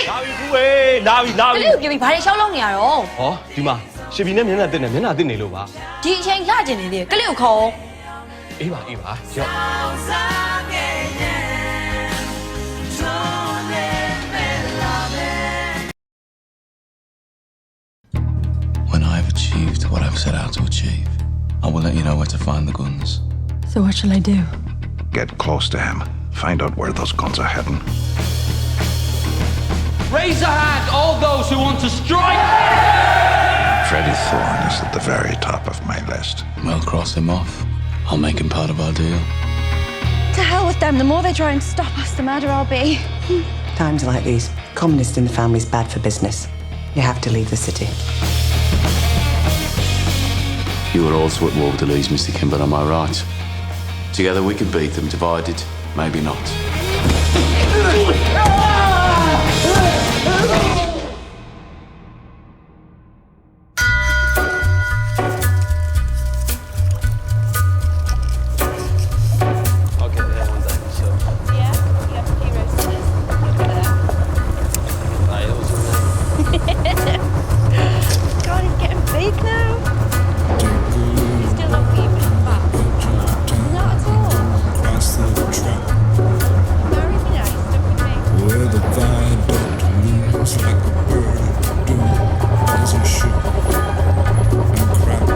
လာပြီဘူးပဲလာပြီလာပြီ ကလေးကိုပြေးပြီးဘာတွေရှောက်လုံးနေရတော့ ဟောဒီမှာရှစ်ဘီနဲ့မျက်နှာတစ်နေလို့ပါ ဒီအချိန်လှကျင်နေသေးတယ်ကလေးကိုခေါ် အေးပါရောက် When I've achieved what I've set out to achieve, I will let you know where to find the guns. So what shall I do? Get close to him. Find out where those guns are heading. Raise a hand, all those who want to strike! Freddie Thorne is at the very top of my list. We'll cross him off. I'll make him part of our deal. To hell with them. The more they try and stop us, the madder I'll be. Times like these, communist in the family's bad for business. You have to leave the city. You are also at war with the Lees, Mr. Kimber, am I right? Together we can beat them, divided, maybe not. God, he's getting big now. He's still not even fat. Not at all. Very nice, don't you think? Where the viaduct looms like a bird of doom as a ship and crack.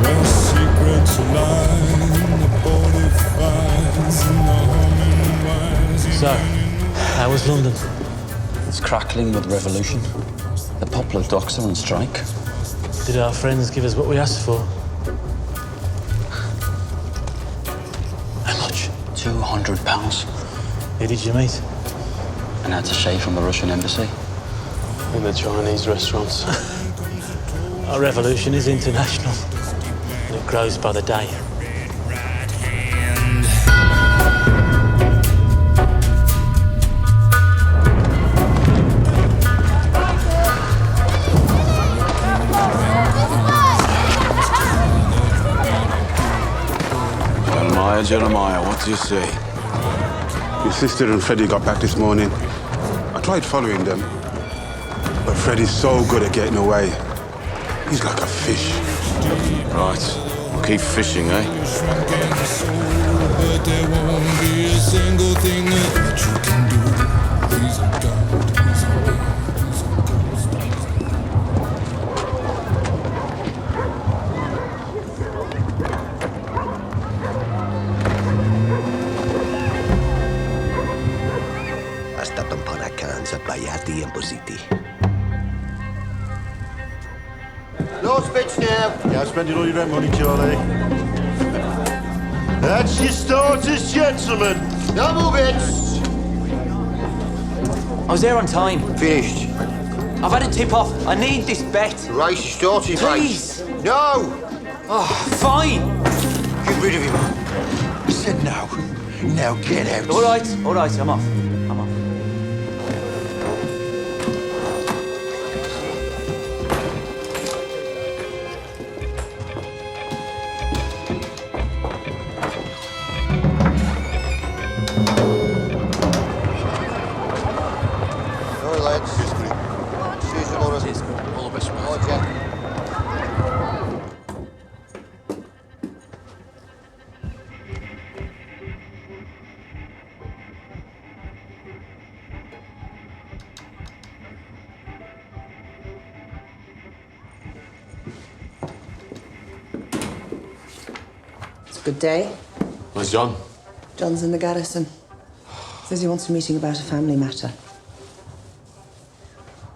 Where secrets lie in the 45s and the humming wires. So, how was London? It's crackling with revolution. The Poplar Docks are on strike. Did our friends give us what we asked for? How much? £200. Who did you meet? An attaché from the Russian embassy. In the Chinese restaurants. Our revolution is international, and it grows by the day. Jeremiah, what do you say? Your sister and Freddie got back this morning. I tried following them, but Freddie's so good at getting away. He's like a fish. Right, we'll keep fishing, eh? But there won't be a single thing that you can do. He's a god, he's a god. No spits now. Yeah, spending all your rent money, Charlie. That's your starters, gentlemen. No more bits. I was there on time. Finished. I've had a tip-off. I need this bet. The race is starting, Please. mate. No. Oh, fine. Get rid of him. I said no. Now get out. All right, I'm off. I'm off. Good day. Where's John? John's in the garrison. Says he wants a meeting about a family matter.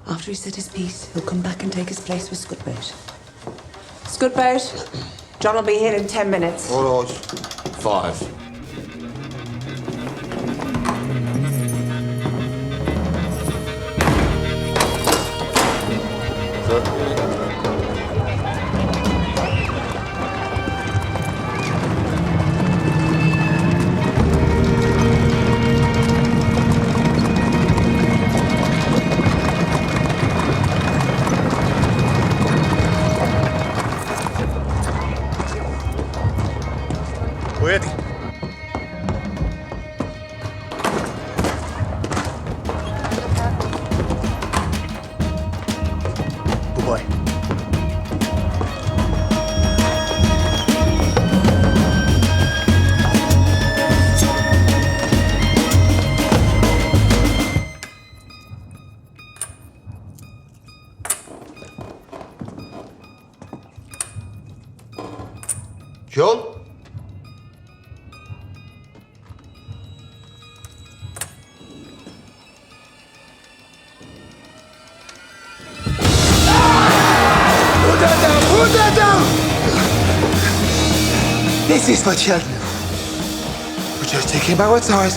After he's said his piece, he'll come back and take his place with Scudboat. Scudboat, John will be here in 10 minutes. All right. 5. this, my children? We're just taking our time.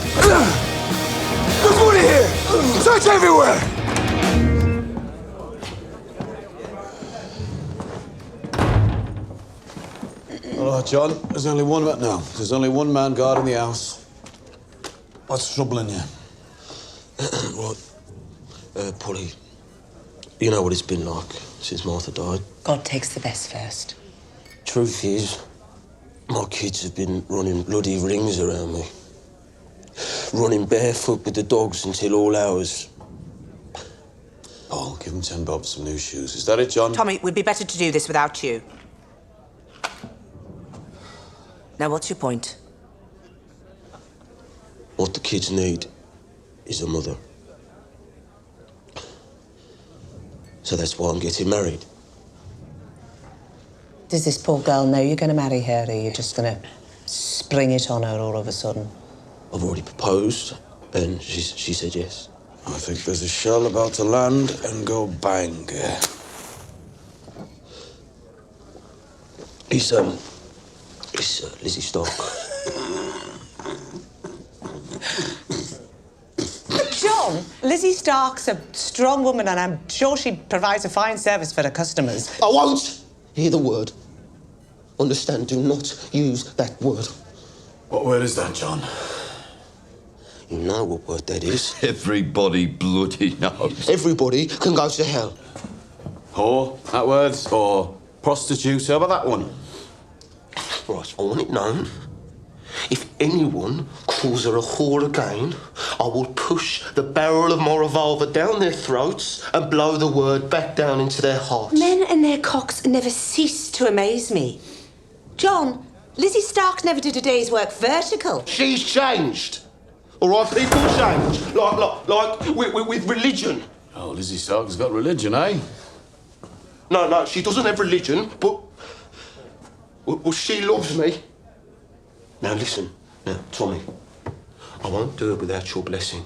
There's money here! Search everywhere! All right, John. There's only one man now. There's only one man guarding the house. What's troubling you? Right. Polly, you know what it's been like since Martha died. God takes the best first. Truth is, my kids have been running bloody rings around me. Running barefoot with the dogs until all hours. Paul, give him 10 bob some new shoes. Is that it, John? Tommy, it would be better to do this without you. Now, what's your point? What the kids need is a mother. So that's why I'm getting married. Does this poor girl know you're going to marry her, or are you just going to spring it on her all of a sudden? I've already proposed, and she said yes. I think there's a shell about to land and go bang. It's Lizzie Stark. John, Lizzie Stark's a strong woman, and I'm sure she provides a fine service for her customers. I won't hear the word. Understand, do not use that word. What word is that, John? You know what word that is. Everybody bloody knows. Everybody can go to hell. Whore, that word, or prostitute, how about that one? Right, I want it known. If anyone calls her a whore again, I will push the barrel of my revolver down their throats and blow the word back down into their hearts. Men and their cocks never cease to amaze me. John, Lizzie Stark never did a day's work vertical. She's changed. All right, people change. Like with religion. Oh, Lizzie Stark has got religion, eh? No, she doesn't have religion, but... Well, she loves me. Now, listen. Now, Tommy, I won't do it without your blessing.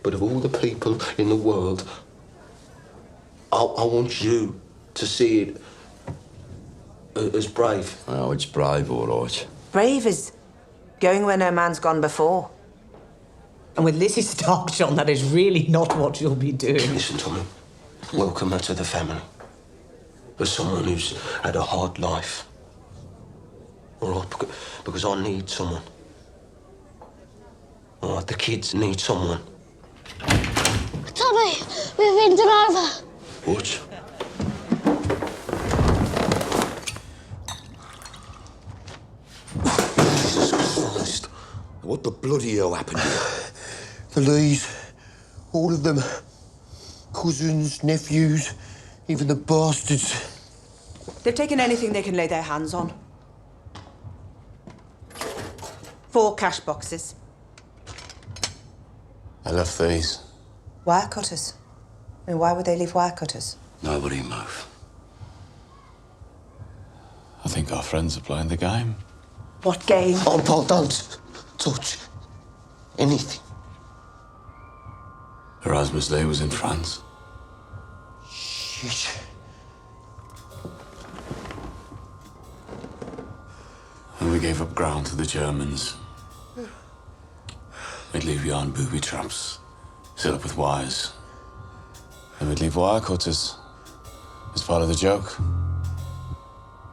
But of all the people in the world, I want you to see it as brave. Oh, it's brave, all right. Brave is going where no man's gone before. And with Lizzie Stark, John, that is really not what you'll be doing. Listen, Tommy, welcome her to the family. As someone who's had a hard life. All right, because I need someone. All right, the kids need someone. Tommy, we've been done over. What? Jesus Christ. What the bloody hell happened here? The Lees, all of them. Cousins, nephews, even the bastards. They've taken anything they can lay their hands on. 4 cash boxes. I left these. Wire cutters. I mean, why would they leave wire cutters? Nobody move. I think our friends are playing the game. What game? Oh, Paul, don't touch anything. Erasmus Day was in France. Shit. And we gave up ground to the Germans. We'd leave yarn booby traps, set up with wires. And we'd leave wire cutters as part of the joke.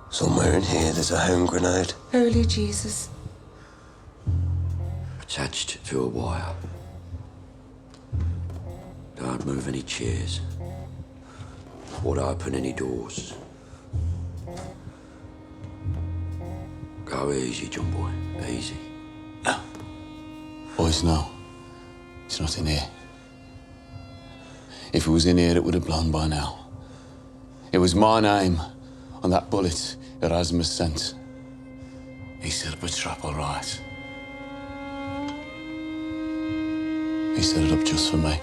Somewhere in here, there's a hand grenade. Holy Jesus. Attached to a wire. Don't move any chairs. Won't open any doors. Go easy, John boy. Easy. No. Boys, no. It's not in here. If it was in here, it would have blown by now. It was my name on that bullet Erasmus sent. He set up a trap, all right. He set it up just for me.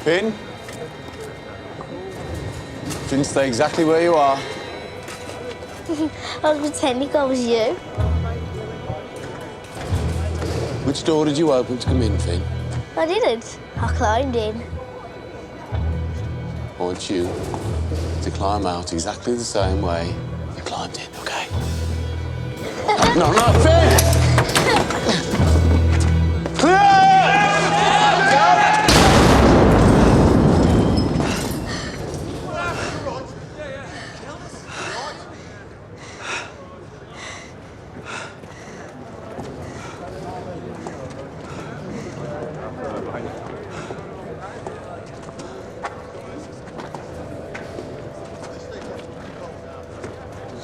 Finn? Finn, stay exactly where you are. I was pretending I was you. Which door did you open to come in, Finn? I didn't. I climbed in. I want you to climb out exactly the same way you climbed in, okay? No, Finn!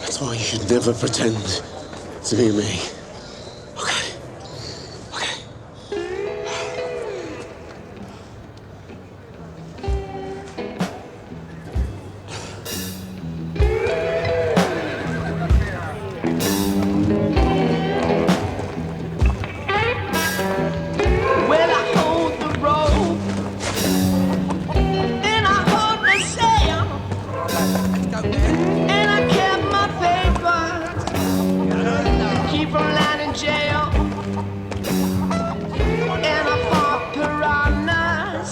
That's why you should never pretend to be me. Okay? Okay. Well, I hold the rope, and I hold the sail, and I kept my papers, keep from landing in jail, and I fought piranhas,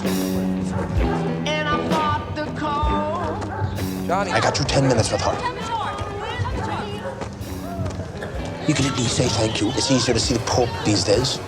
and I fought the cold. I got you 10 minutes with her. You can at least say thank you. It's easier to see the Pope these days.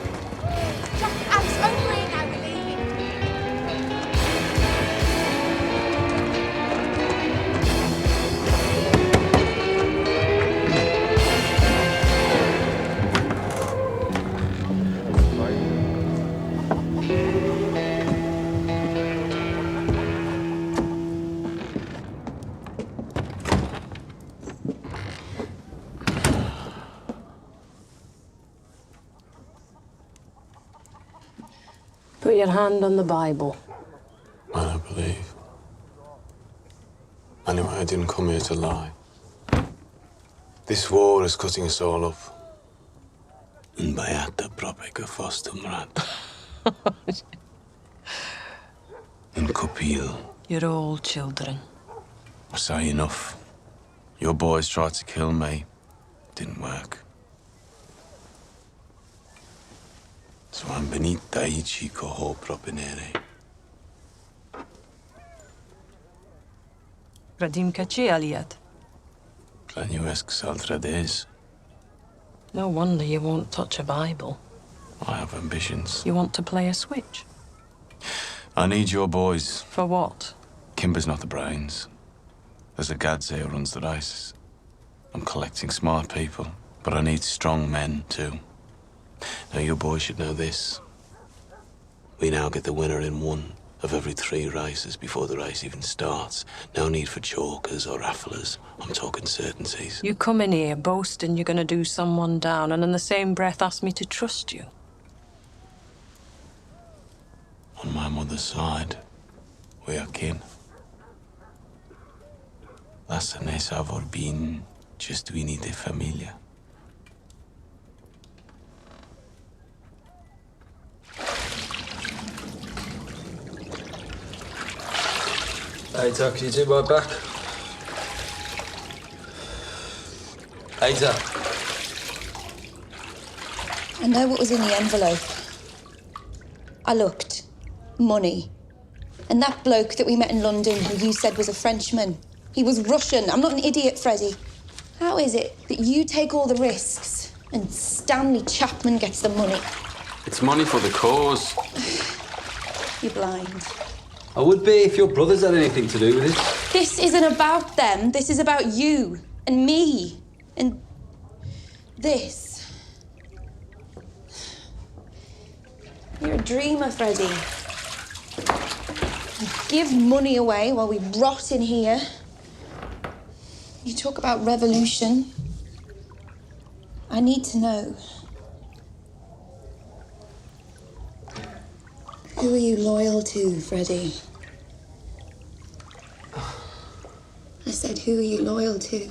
Put your hand on the Bible. I don't believe. Anyway, I didn't come here to lie. This war is cutting us all up. And beata propega fostum rat. In Copil. You're all children. I say enough. Your boys tried to kill me. Didn't work. So I'm benita ici coho propenere. Radim kachi aliat. Planuesc saltrades. No wonder you won't touch a Bible. I have ambitions. You want to play a switch? I need your boys. For what? Kimber's not the brains. There's a Gadze who runs the races. I'm collecting smart people, but I need strong men too. Now, your boys should know this. We now get the winner in one of every 3 races before the race even starts. No need for chalkers or rafflers. I'm talking certainties. You come in here boasting you're going to do someone down, and in the same breath ask me to trust you. On my mother's side, we are kin. La sanesa vorbin gestuini de familia. Ada, can you do my back? Ada. I know what was in the envelope. I looked. Money. And that bloke that we met in London who you said was a Frenchman, he was Russian. I'm not an idiot, Freddie. How is it that you take all the risks and Stanley Chapman gets the money? It's money for the cause. You're blind. I would be if your brothers had anything to do with it. This isn't about them. This is about you and me and this. You're a dreamer, Freddie. You give money away while we rot in here. You talk about revolution. I need to know. Who are you loyal to, Freddie? I said, who are you loyal to?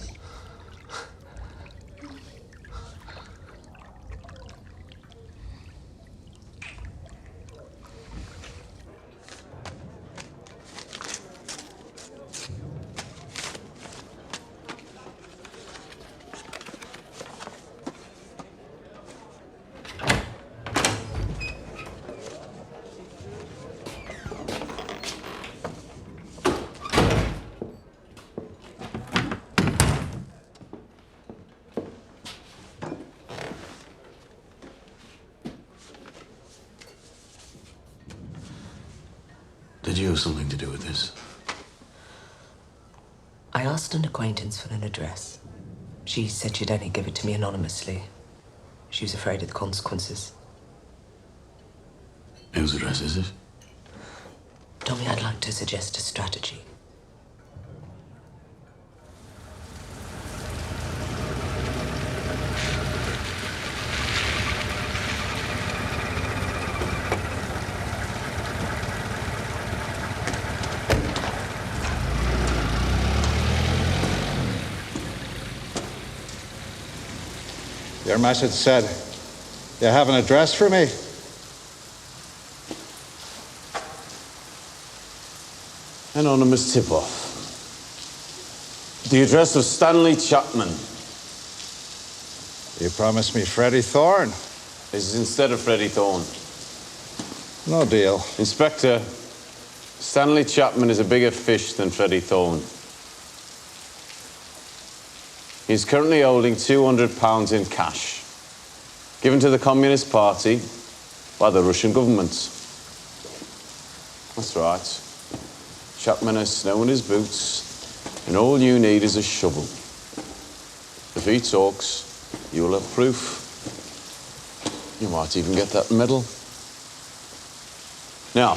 Did you have something to do with this? I asked an acquaintance for an address. She said she'd only give it to me anonymously. She was afraid of the consequences. Whose address is it? Tommy, I'd like to suggest a strategy. Your message said you have an address for me. Anonymous tip-off. The address of Stanley Chapman. You promised me Freddie Thorne. This is instead of Freddie Thorne. No deal. Inspector, Stanley Chapman is a bigger fish than Freddie Thorne. He's currently holding £200 in cash, given to the Communist Party by the Russian government. That's right. Chapman has snow in his boots, and all you need is a shovel. If he talks, you'll have proof. You might even get that medal. Now,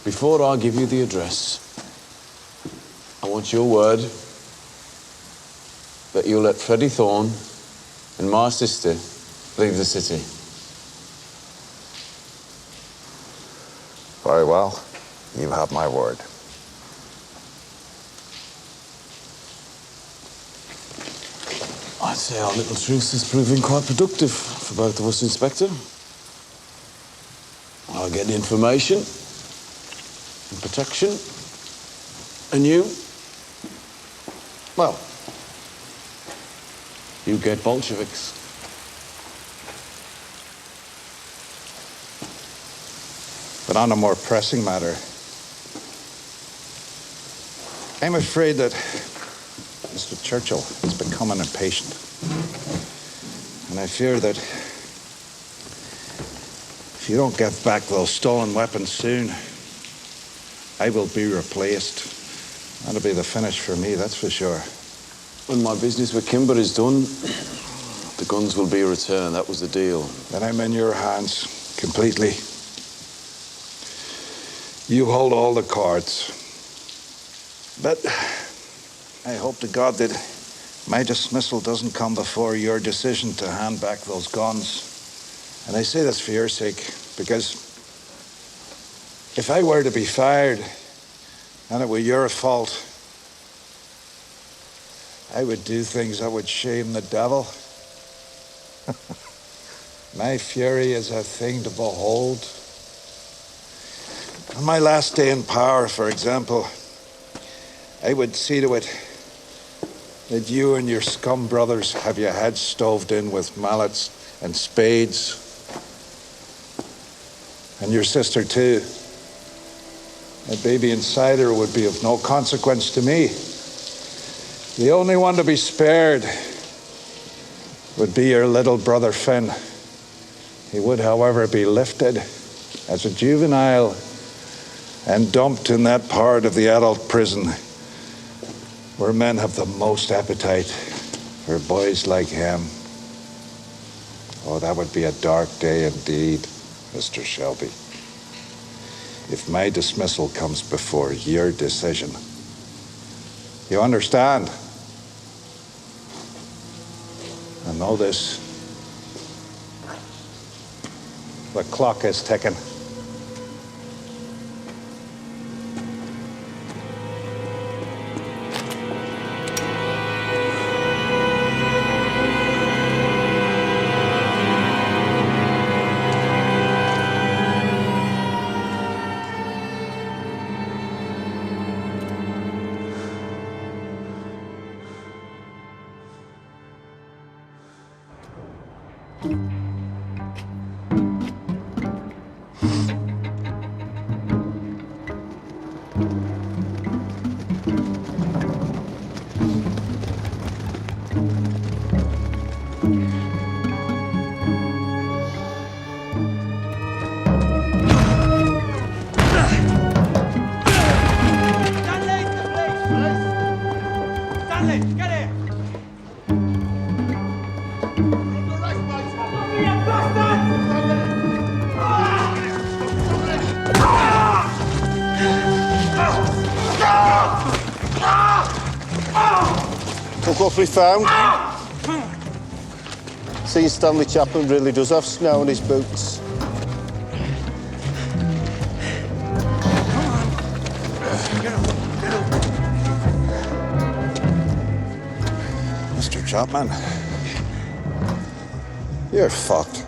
before I give you the address, I want your word that you'll let Freddie Thorne and my sister leave the city. Very well. You have my word. I'd say our little truce is proving quite productive for both of us, Inspector. I'll get information and protection, and you, well, you get Bolsheviks. But on a more pressing matter, I'm afraid that Mr. Churchill is becoming impatient. And I fear that if you don't get back those stolen weapons soon, I will be replaced. That'll be the finish for me, that's for sure. When my business with Kimber is done, the guns will be returned. That was the deal. Then I'm in your hands completely. You hold all the cards. But I hope to God that my dismissal doesn't come before your decision to hand back those guns. And I say this for your sake, because if I were to be fired and it were your fault, I would do things that would shame the devil. My fury is a thing to behold. On my last day in power, for example, I would see to it that you and your scum brothers have your heads stoved in with mallets and spades. And your sister too. A baby inside her would be of no consequence to me. The only one to be spared would be your little brother Finn. He would, however, be lifted as a juvenile and dumped in that part of the adult prison where men have the most appetite for boys like him. Oh, that would be a dark day indeed, Mr. Shelby. If my dismissal comes before your decision. You understand? And know this. The clock is ticking. Look what we found. See, Stanley Chapman really does have snow on his boots. Mr. Chapman, you're fucked.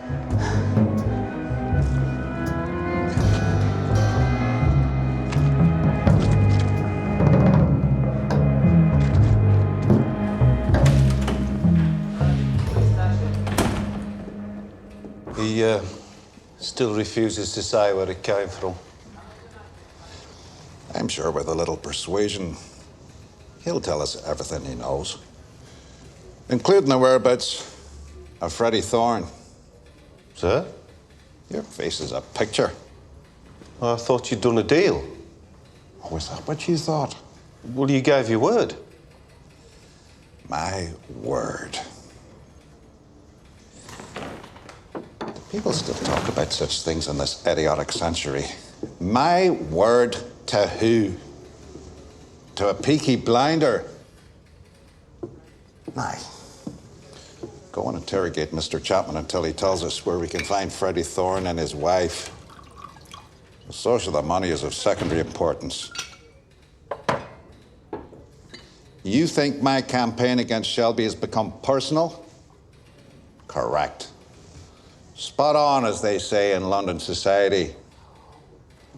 He still refuses to say where it came from. I'm sure with a little persuasion, he'll tell us everything he knows, including the whereabouts of Freddie Thorne. Sir? Your face is a picture. I thought you'd done a deal. Oh, is that what you thought? Well, you gave your word. My word. People still talk about such things in this idiotic century. My word to who? To a Peaky Blinder? Aye. Go and interrogate Mr. Chapman until he tells us where we can find Freddie Thorne and his wife. The source of the money is of secondary importance. You think my campaign against Shelby has become personal? Correct. Spot on, as they say in London society.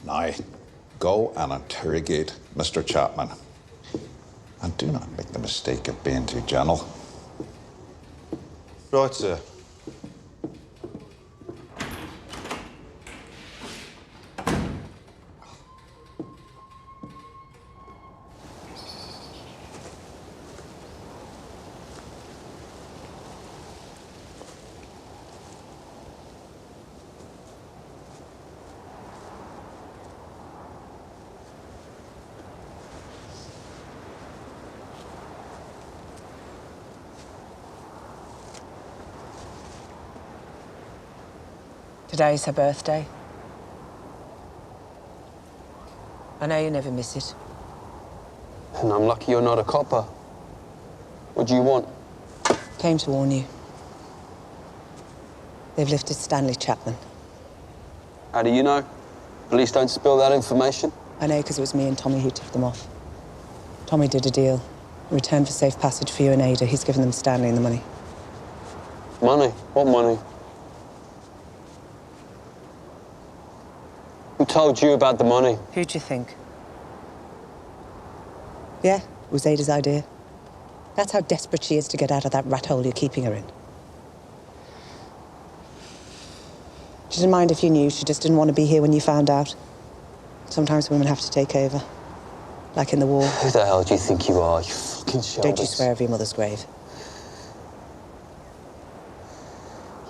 Now, go and interrogate Mr. Chapman. And do not make the mistake of being too gentle. Right, sir. Today's her birthday. I know you never miss it. And I'm lucky you're not a copper. What do you want? Came to warn you. They've lifted Stanley Chapman. How do you know? Police don't spill that information. I know because it was me and Tommy who tipped them off. Tommy did a deal. In return for safe passage for you and Ada, he's given them Stanley and the money. Money? What money? Who told you about the money? Who'd you think? Yeah, it was Ada's idea. That's how desperate she is to get out of that rat hole you're keeping her in. She didn't mind if you knew, she just didn't want to be here when you found out. Sometimes women have to take over. Like in the war. Who the hell do you think you are, you fucking shit? Don't you swear over your mother's grave.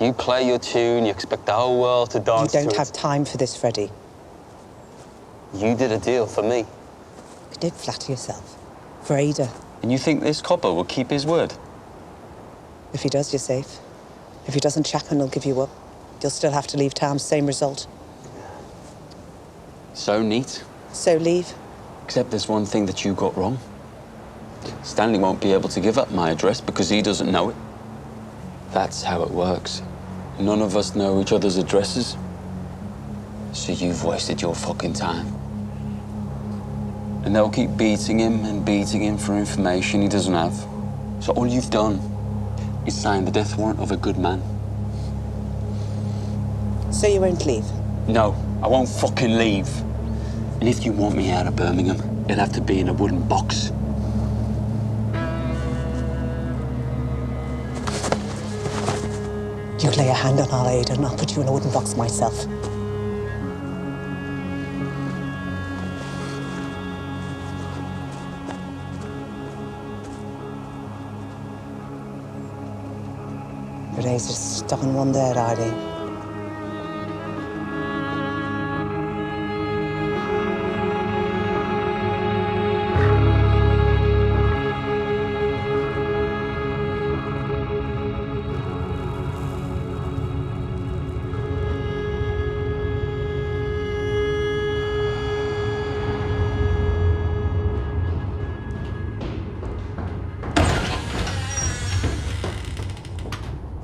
You play your tune, you expect the whole world to dance to it. You don't have time for this, Freddie. You did a deal for me. You did flatter yourself. For Ada. And you think this copper will keep his word? If he does, you're safe. If he doesn't, Chapman will give you up. You'll still have to leave town, same result. So neat. So leave. Except there's one thing that you got wrong. Stanley won't be able to give up my address because he doesn't know it. That's how it works. None of us know each other's addresses. So you've wasted your fucking time. And they'll keep beating him for information he doesn't have. So all you've done is sign the death warrant of a good man. So you won't leave? No, I won't fucking leave. And if you want me out of Birmingham, it'll have to be in a wooden box. You lay a hand on our Ada and I'll put you in a wooden box myself. But Ada's a stubborn one there, Eileen.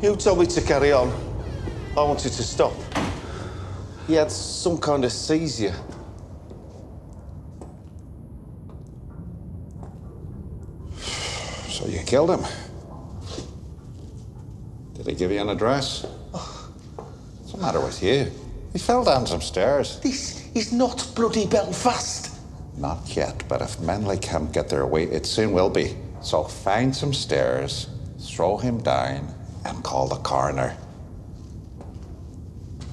You told me to carry on. I wanted to stop. He had some kind of seizure. So you killed him? Did he give you an address? What's the matter with you? He fell down some stairs. This is not bloody Belfast. Not yet, but if Manley can't get their way, it soon will be. So find some stairs, throw him down, and call the coroner.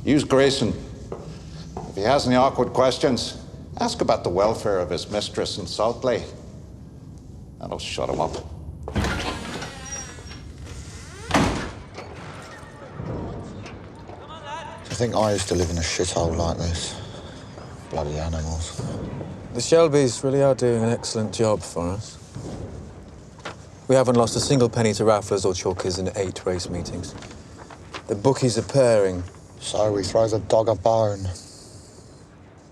Use Grayson. If he has any awkward questions, ask about the welfare of his mistress in Saltley. That'll shut him up. I think I used to live in a shithole like this. Bloody animals. The Shelbys really are doing an excellent job for us. We haven't lost a single penny to rafflers or chalkers in 8 race meetings. The bookies are purring. So he throws a dog a bone.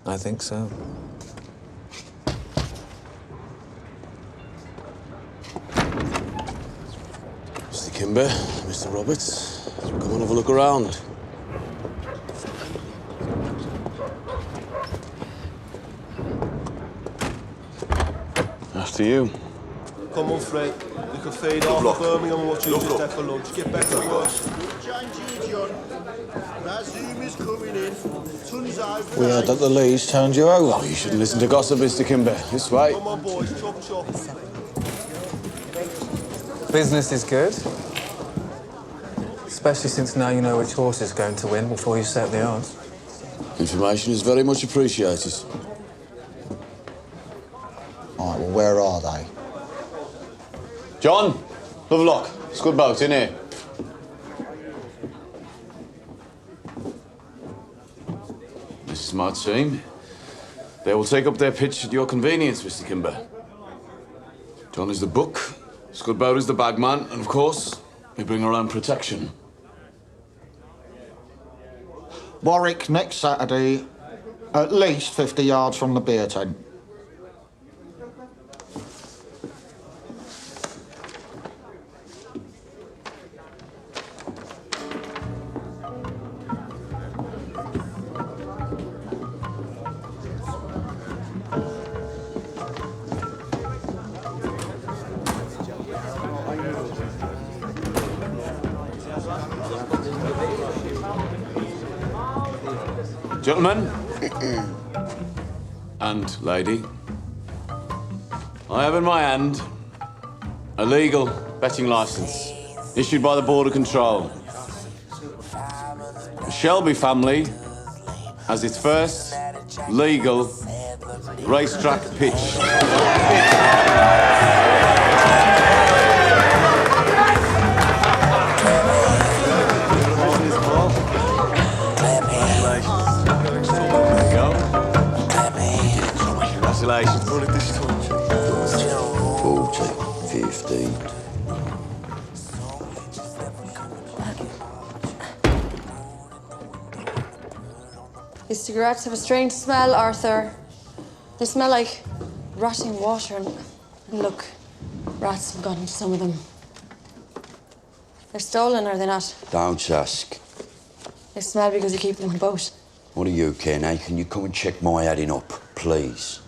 I think so. Mr. Kimber, Mr. Roberts, come on, have a look around. After you. Come on, Fred. You can feed off of Birmingham and what you just had for lunch. Get back to work. We heard that the Lees turned you over. Oh, you shouldn't listen to gossip, Mr. Kimber. This way. Come on, boys. Chop, chop. Business is good. Especially since now you know which horse is going to win before you set the odds. Information is very much appreciated. All right, well, where are they? John, Lovelock, it's good boat in here. This is my team. They will take up their pitch at your convenience, Mr. Kimber. John is the book, Scudboat is the bagman, and of course, we bring our own protection. Warwick next Saturday, at least 50 yards from the beer tent. Gentlemen and lady, I have in my hand a legal betting license issued by the Border Control. The Shelby family has its first legal racetrack pitch. Congratulations. 40, 15. These cigarettes have a strange smell, Arthur. They smell like rotting water and look, rats have got into some of them. They're stolen, are they not? Don't ask. They smell because you keep them in a boat. What do you care now? Can you come and check my adding up, please?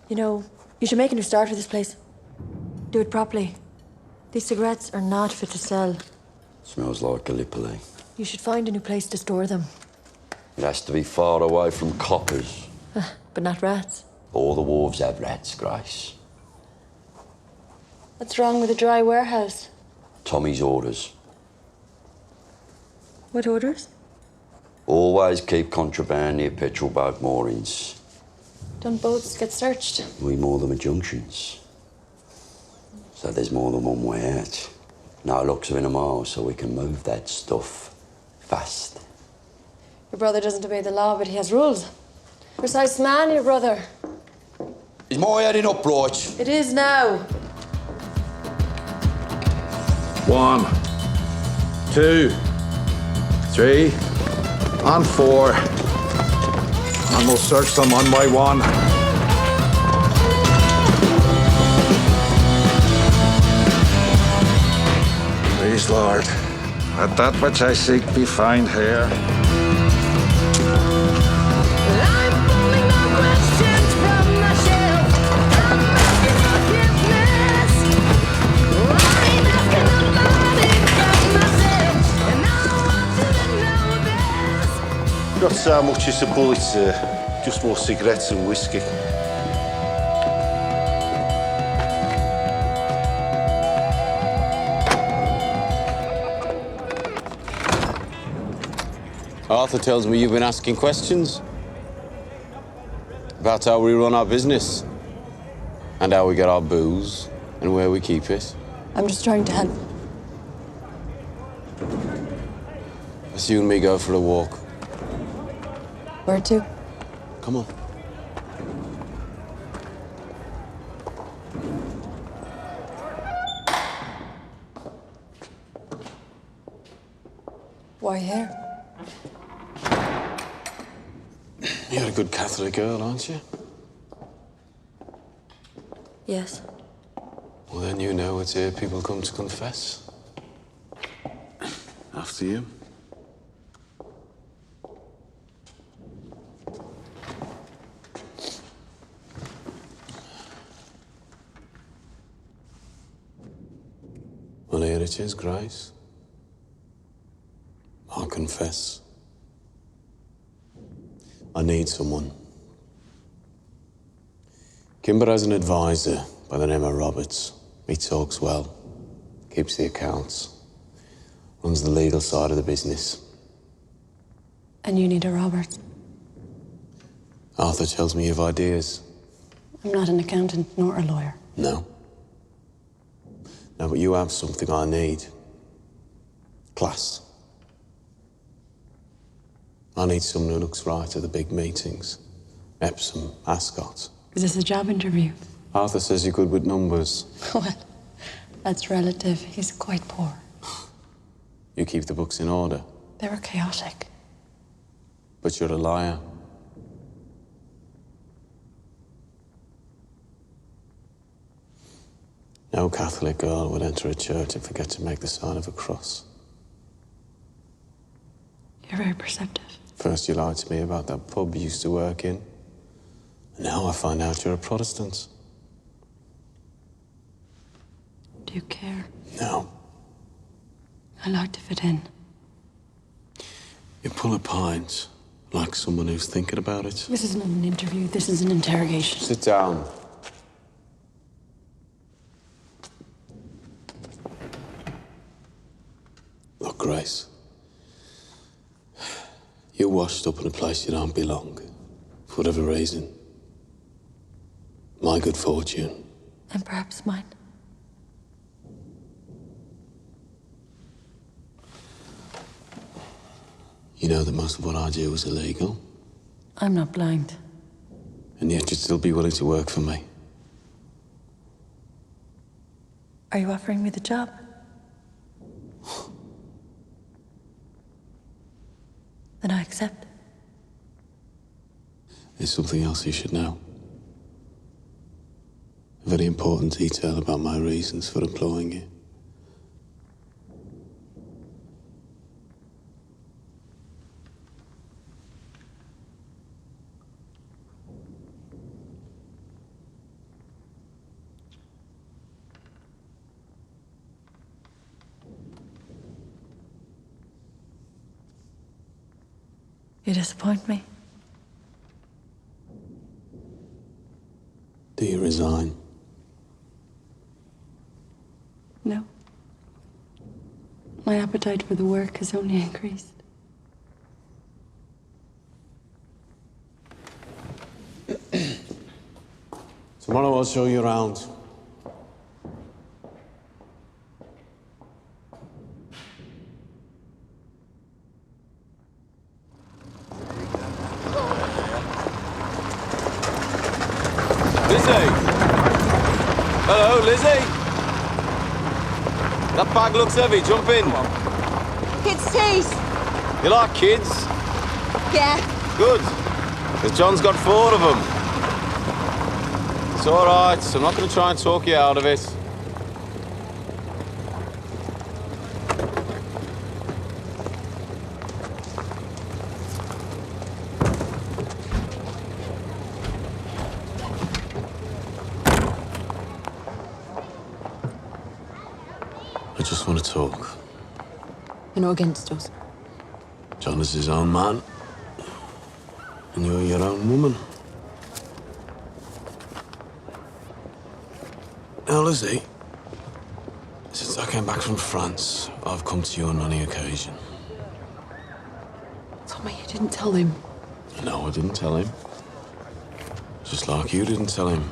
You know, you should make a new start with this place. Do it properly. These cigarettes are not fit to sell. Smells like Gallipoli. You should find a new place to store them. It has to be far away from coppers. But not rats. All the wharves have rats, Grace. What's wrong with a dry warehouse? Tommy's orders. What orders? Always keep contraband near petrol boat moorings. Don't boats get searched? We moor them at junctions. So there's more than one way out. No looks are in a mile, so we can move that stuff fast. Your brother doesn't obey the law, but he has rules. Precise man, your brother. Is my adding up right? It is now. 1, 2, 3, and 4. And we'll search them one by one. Please, Lord, let that which I seek be found here. Not so much as a bullet, sir. Just more cigarettes and whiskey. Arthur tells me you've been asking questions about how we run our business and how we get our booze and where we keep it. I'm just trying to help. Let's you and me go for a walk. Where to? Come on. Why here? You're a good Catholic girl, aren't you? Yes. Well, then you know it's here people come to confess. After you. Well, here it is, Grace. I'll confess. I need someone. Kimber has an advisor by the name of Roberts. He talks well, keeps the accounts, runs the legal side of the business. And you need a Robert. Arthur tells me you have ideas. I'm not an accountant nor a lawyer. No. No, but you have something I need. Class. I need someone who looks right at the big meetings. Epsom, Ascot. Is this a job interview? Arthur says you're good with numbers. Well, that's relative. He's quite poor. You keep the books in order. They were chaotic. But you're a liar. No Catholic girl would enter a church and forget to make the sign of a cross. You're very perceptive. First you lied to me about that pub you used to work in. And now I find out you're a Protestant. Do you care? No. I like to fit in. You pull a pint like someone who's thinking about it. This is not an interview. This is an interrogation. Sit down. Look, Grace. You're washed up in a place you don't belong, for whatever reason. My good fortune. And perhaps mine. You know that most of what I do is illegal, I'm not blind. and yet you'd still be willing to work for me. Are you offering me the job? Then I accept. There's something else you should know. A very important detail about my reasons for employing you. You disappoint me. Do you resign? No. My appetite for the work has only increased. Tomorrow I'll show you around. Lizzie! Hello, Lizzie! That bag looks heavy. Jump in. Kids' teeth. You like kids? Yeah. Good. Because John's got 4 of them. It's all right. I'm not going to try and talk you out of it. just want to talk. You're not against us. John is his own man. And you're your own woman. Now, Lizzie, since I came back from France, I've come to you on any occasion. Tommy, you didn't tell him. No, I didn't tell him. Just like you didn't tell him.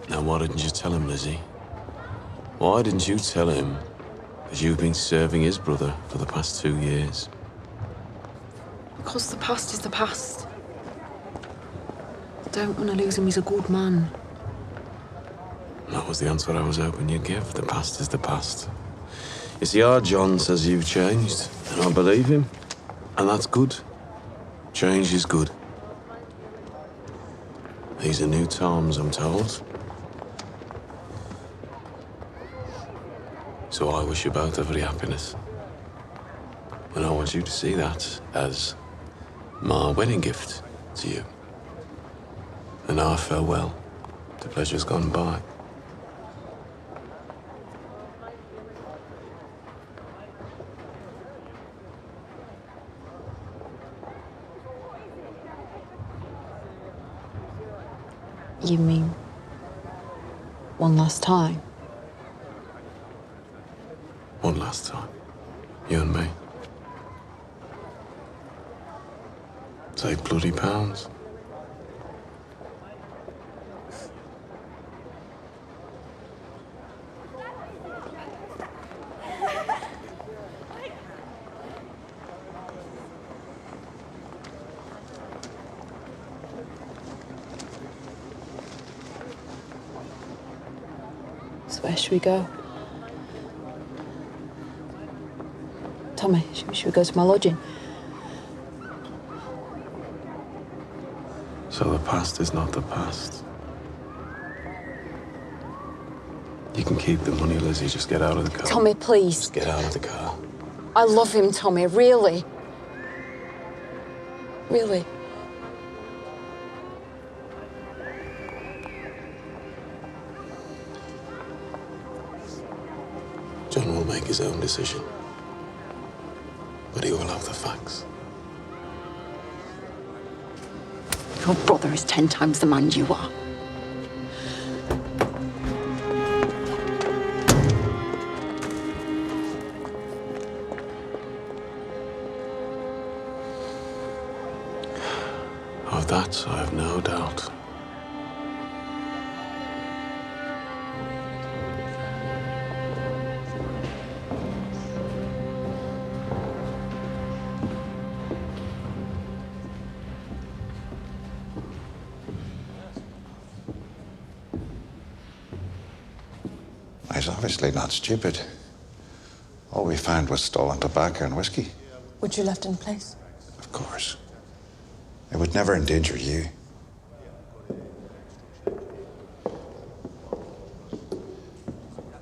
Now, why didn't you tell him, Lizzie? Why didn't you tell him that you've been serving his brother for the past 2 years? Because the past is the past. I don't want to lose him. He's a good man. That was the answer I was hoping you'd give. The past is the past. You see, our John says you've changed, and I believe him. And that's good. Change is good. These are new times, I'm told. So I wish you both every happiness. And I want you to see that as my wedding gift to you. And our farewell to pleasures gone by. You mean one last time? One last time. You and me. It's £8 bloody. So where should we go? Tommy, should we go to my lodging? So the past is not the past. You can keep the money, Lizzie. Just get out of the car. Tommy, please. Just get out of the car. I love him, Tommy, really. Really. John will make his own decision. But he will have the facts. Your brother is 10 times the man you are. Of that, I have no doubt. He's obviously not stupid. All we found was stolen tobacco and whiskey. Which you left in place? Of course. It would never endanger you.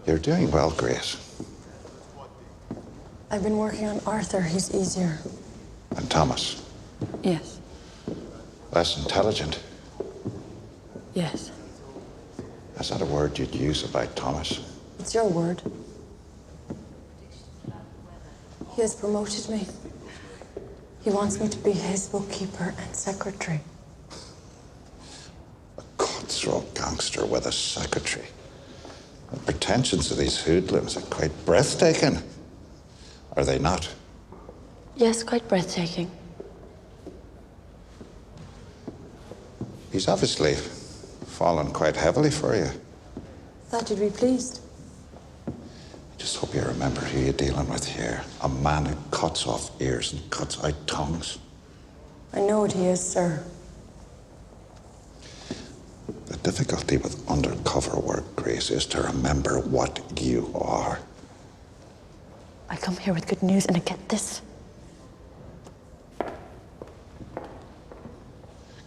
You're doing well, Grace. I've been working on Arthur. He's easier. And Thomas. Yes. Less intelligent. Yes. Is that a word you'd use about Thomas? It's your word. He has promoted me. He wants me to be his bookkeeper and secretary. A cutthroat gangster with a secretary. The pretensions of these hoodlums are quite breathtaking. Are they not? Yes, quite breathtaking. He's obviously fallen quite heavily for you. Thought you'd be pleased. I just hope you remember who you're dealing with here. A man who cuts off ears and cuts out tongues. I know what he is, sir. The difficulty with undercover work, Grace, is to remember what you are. I come here with good news and I get this.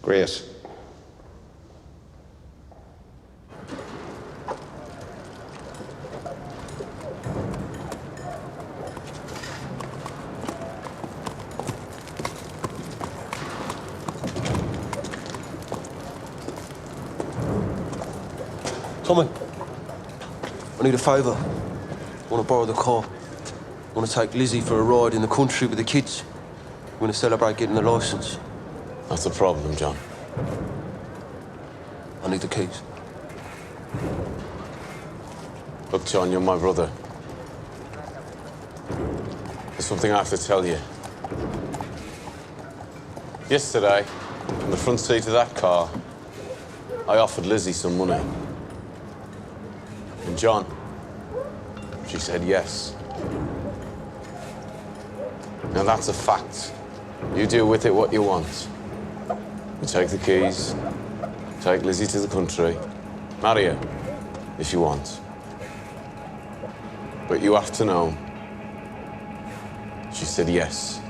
Grace. Tommy, I need a favour. Want to borrow the car. Want to take Lizzie for a ride in the country with the kids. We're going to celebrate getting the licence. That's the problem, John. I need the keys. Look, John, you're my brother. There's something I have to tell you. Yesterday, in the front seat of that car, I offered Lizzie some money. And John, she said yes. Now that's a fact. You do with it what you want. You take the keys, take Lizzie to the country, marry her, if you want. But you have to know, she said yes.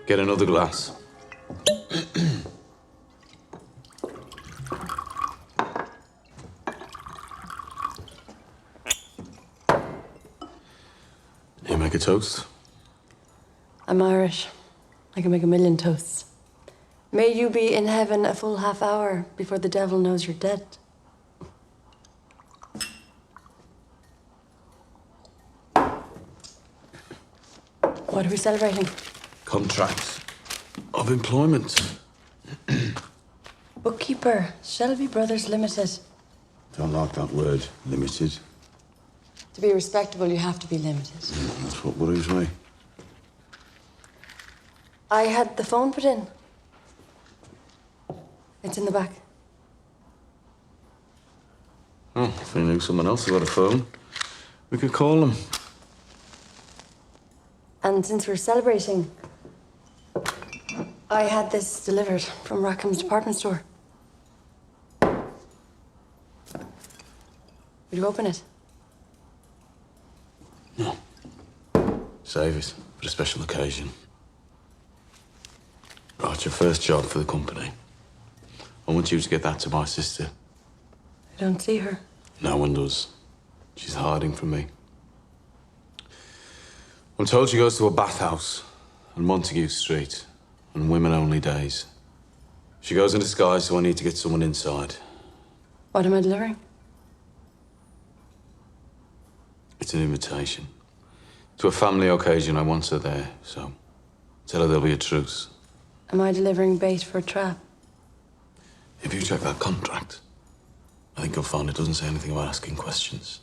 Get another glass. You make a toast? I'm Irish. I can make a million toasts. May you be in heaven a full half hour before the devil knows you're dead. What are we celebrating? Contract of employment. Bookkeeper, Shelby Brothers Limited. Don't like that word, limited. To be respectable, you have to be limited. That's what worries me. I had the phone put in. It's in the back. Oh, if we knew someone else who had a phone, we could call them. And since we're celebrating, I had this delivered from Rackham's department store. Would you open it? No. Save it for a special occasion. Right, your first job for the company. I want you to get that to my sister. I don't see her. No one does. She's hiding from me. I'm told she goes to a bathhouse on Montague Street on women-only days. She goes in disguise, so I need to get someone inside. What am I delivering? It's an invitation. To a family occasion, I want her there, so tell her there'll be a truce. Am I delivering bait for a trap? If you check that contract, I think you'll find it doesn't say anything about asking questions.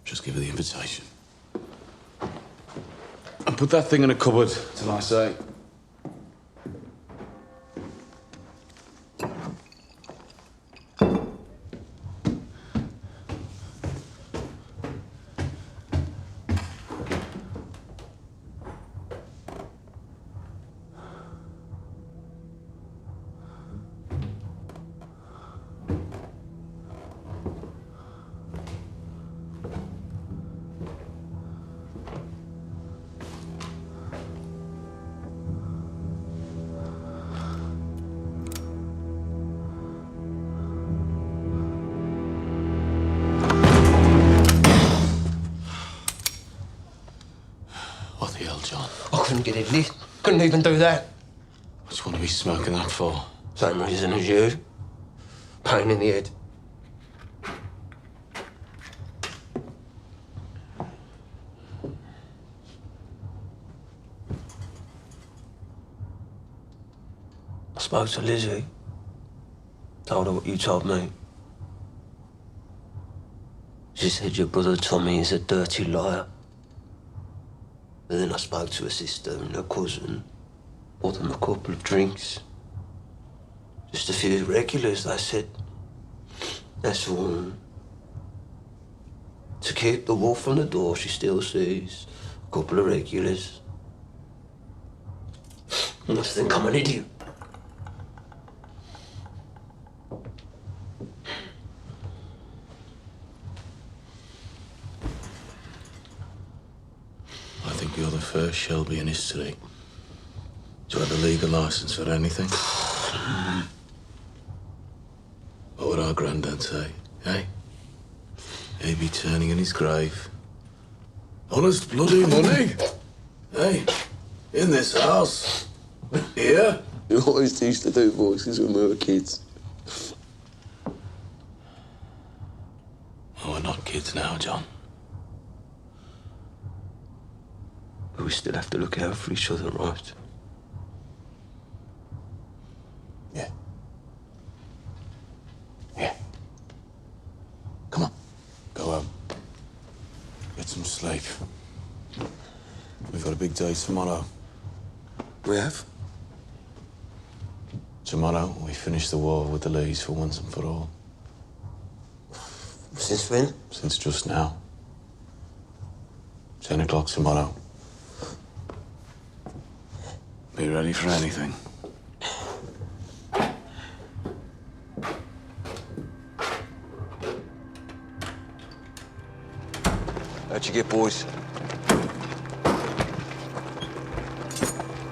Just give her the invitation. And put that thing in a cupboard till I say. What the hell, John? I couldn't get it lit. Couldn't even do that. What do you want to be smoking that for? Same reason as you. Pain in the head. I spoke to Lizzie. Told her what you told me. She said your brother Tommy is a dirty liar. But then I spoke to her sister and her cousin. Bought them a couple of drinks. Just a few regulars, they said. That's all. To keep the wolf from the door, she still sees Couple of regulars. You must think I'm an idiot. I think you're the first Shelby in history to have a legal license for anything. What would our granddad say, eh? He'd be turning in his grave. Honest bloody money! Hey, in this house. Here? We always used to do voices when we were kids. Oh, we're not kids now, John. But we still have to look out for each other, right? Yeah. Yeah. Come on. Go home. Get some sleep. We've got a big day tomorrow. We have? Tomorrow, we finish the war with the Lees for once and for all. Since when? Since just now. 10 o'clock tomorrow. Be ready for anything. How'd you get, boys?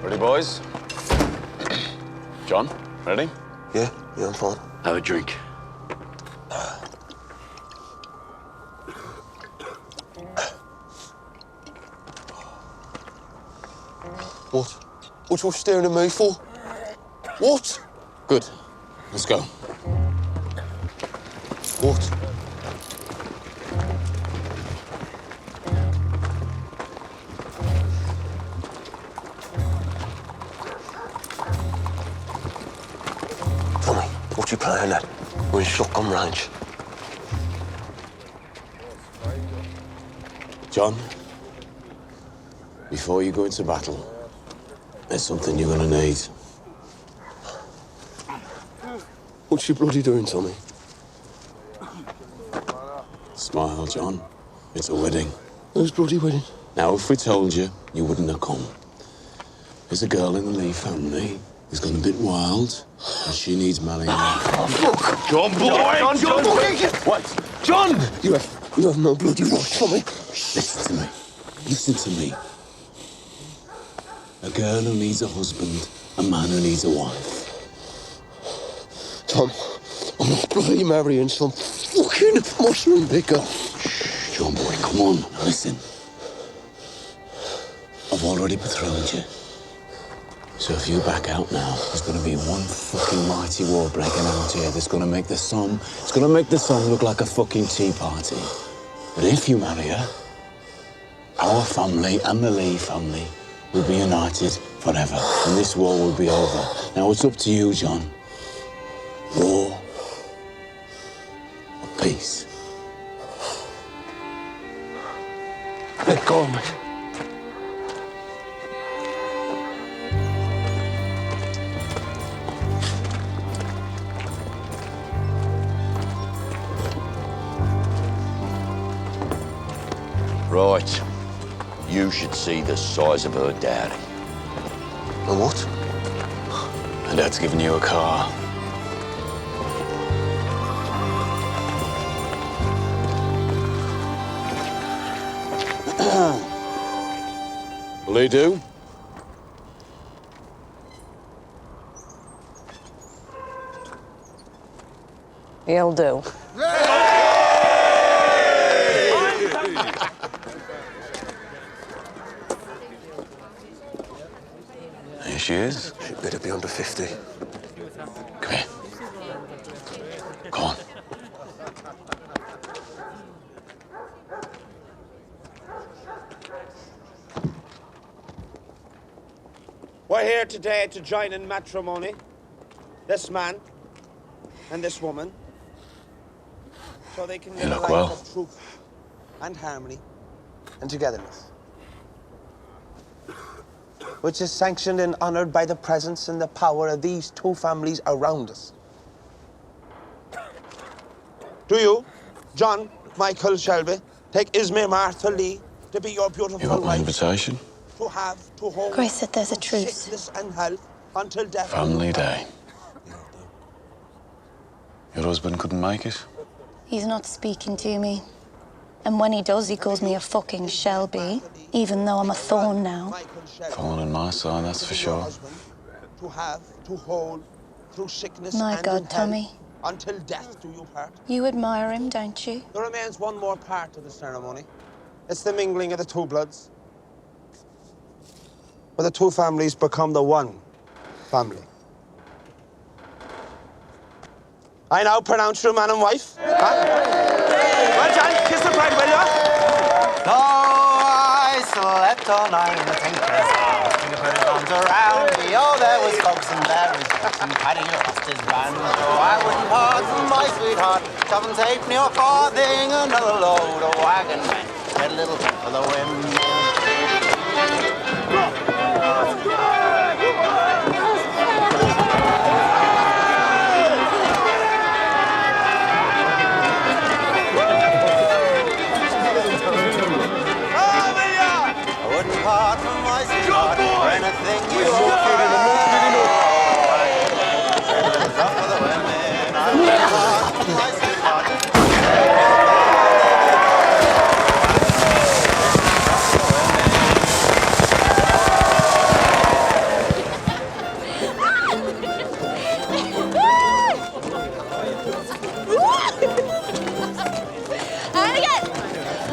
Ready, boys? John, ready? Yeah, I'm fine. Have a drink. What? What you staring at me for? What? Good. Let's go. What? Tommy, what you playing at? We're in shotgun range. John, before you go into battle, there's something you're gonna need. What you bloody doing, Tommy? Smile, John. It's a wedding. Whose bloody wedding? Now, if we told you, you wouldn't have come. There's a girl in the Lee family who's gone a bit wild, and she needs marrying. Look! John, boy! John, boy! What? John! You have no bloody right, Tommy. Listen to me. Listen to me. A girl who needs a husband, a man who needs a wife. Tom, I'm not bloody marrying some fucking mushroom picker. Shh, John boy, come on, listen. I've already betrothed you. So if you back out now, there's gonna be one fucking mighty war breaking out here that's gonna make the Somme, it's gonna make the Somme look like a fucking tea party. But if you marry her, our family and the Lee family will be united forever, and this war will be over. Now it's up to you, John. War or peace? Let go of me. Right. You should see the size of her dowry. A what? And Dad's giving you a car. Will he do? He'll do. Here she is. She better be under 50. Come here. Come on. We're here today to join in matrimony, this man and this woman, so they can live a look life well. of truth and harmony and togetherness, which is sanctioned and honored by the presence and the power of these two families around us. Do you, John Michael Shelby, take Ismay Martha Lee to be your beautiful You got my wife, invitation? to have, to hold, Grace said there's a through truce. sickness and health, until death. Family day. Your husband couldn't make it? He's not speaking to me. And when he does, he calls me a fucking Shelby, even though I'm a thorn now. Falling on my side, that's for sure. To have, to hold, through sickness My and God, in Tommy. health, until death do you part. You admire him, don't you? There remains one more part of the ceremony. It's the mingling of the two bloods. Where the two families become the one family. I now pronounce you man and wife. Well done, kiss the bride, will you? So I slept all night in the tinker's house. The bird comes around me. Oh, there was folks and berries. And Paddy lost his brand. So I wouldn't part from my sweetheart. Come and take me a farthing, another load of wagon men. Get a little bit for the women. Part from my sweetheart, or anything you want. Up for the women, I wouldn't part from my sweetheart.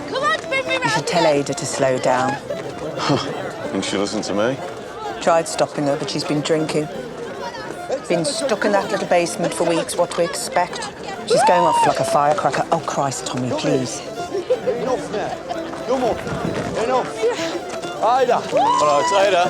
Come on, spin me round. You should tell Ada to slow down. Think she'll listen to me? Tried stopping her, but she's been drinking. Been stuck in that little basement for weeks, what to expect. She's going off like a firecracker. Oh, Christ, Tommy, please. Enough now. No more. Enough. Ida. All right, Ada.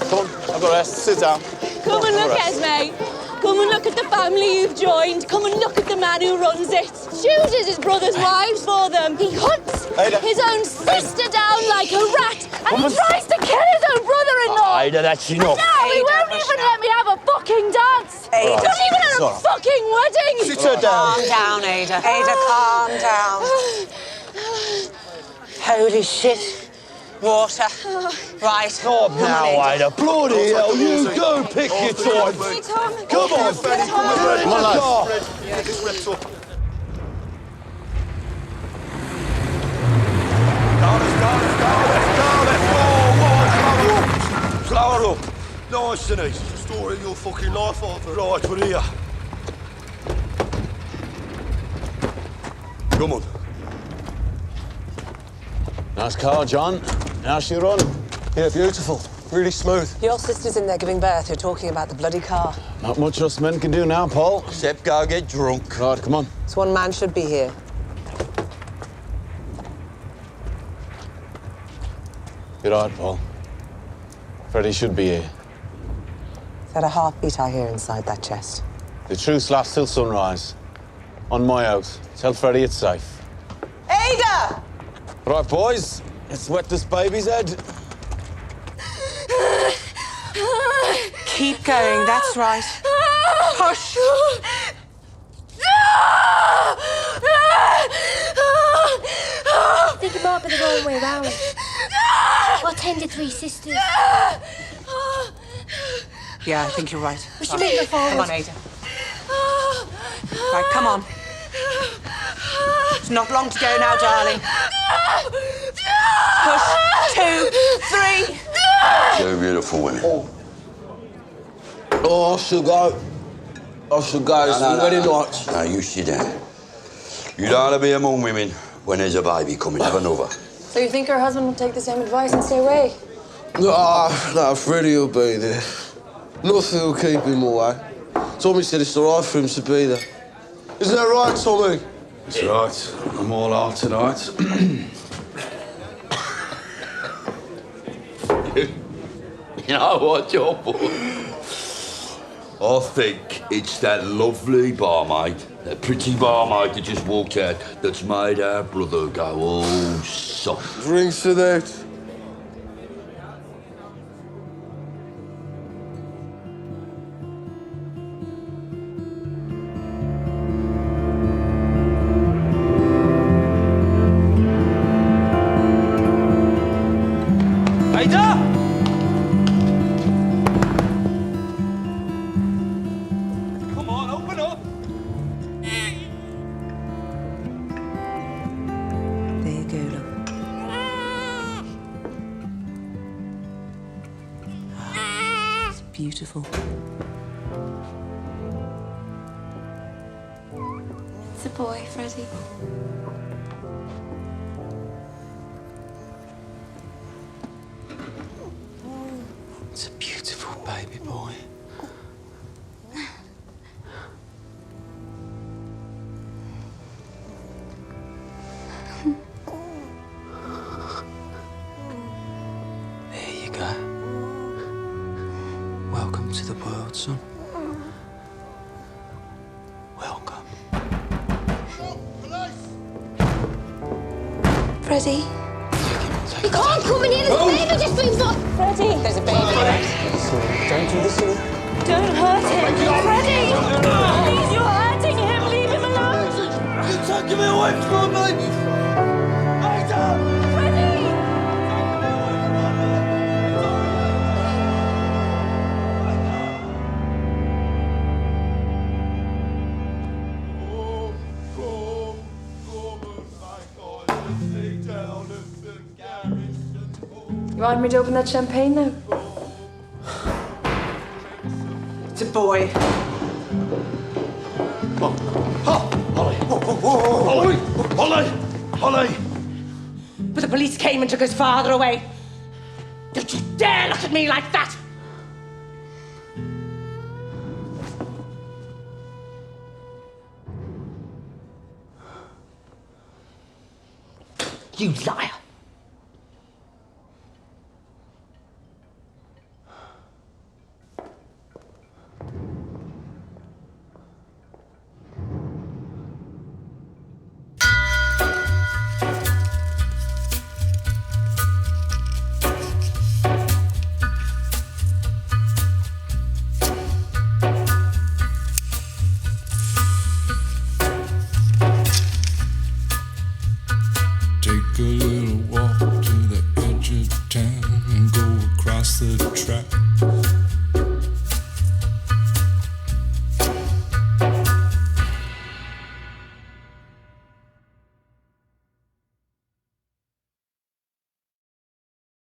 Come on, I've got to rest. Sit down. Come and look, Esme. Come and look at the family you've joined. Come and look at the man who runs it. Chooses his brother's wives for them. He hunts his own sister down like a rat and tries to kill his own brother-in-law. Ida, that's enough. No, he won't even let me have a fucking dance. Ada. Not even at a fucking wedding. Sit her down. Calm down, Ada. Ada, calm down. Holy shit. Water. Right. Stop now, Ida. Bloody hell, you go pick your time. Come on, Freddie. Come on, lads. Yeah, this rep's up. Flower up. Nice and easy. Story of your fucking life, Arthur. Right, we're here. Come on. Nice car, John. How's she run? Yeah, beautiful. Really smooth. Your sister's in there giving birth. You're talking about the bloody car. Not much us men can do now, Paul. Except go get drunk. Right, come on. This one man should be here. You're right, Paul. Freddie should be here. Is that a heartbeat I hear inside that chest? The truce lasts till sunrise. On my oath. Tell Freddie it's safe. Ada! Right, boys. Let's wet this baby's head. Keep going, that's right. Hush. I think it might be the wrong way round. I tended three sisters. Yeah, I think you're right. We should move her forward. Come on, Ada. Right, come on. It's not long to go now, darling. Push. 2, 3. Two beautiful women. Oh, I should go. It's the wedding night. No, you sit down. You don't want to be among women when there's a baby coming. Have another. So you think her husband would take the same advice and stay away? No, Freddie will be there. Nothing will keep him away. Tommy said it's all right for him to be there. Isn't that right, Tommy? That's right. I'm all out tonight. You know what, your boy? I think it's that lovely barmaid, that pretty barmaid that just walked out, that's made our brother go all soft. Drinks to that. beautiful. It's a boy, Freddie. It's a beautiful baby boy. There you go. Welcome to the world, son. Welcome. Freddie. You can't come in here, there's a baby just been born. Freddie. There's a baby. Don't do this. Don't hurt him. Freddie! Please, you're hurting him. Leave him alone. You're taking me away from my baby. Freddie! You want me to open that champagne now? It's a boy. Holly! But the police came and took his father away. Don't you dare look at me like that! You liar! Take a little walk to the edge of town and go across the track.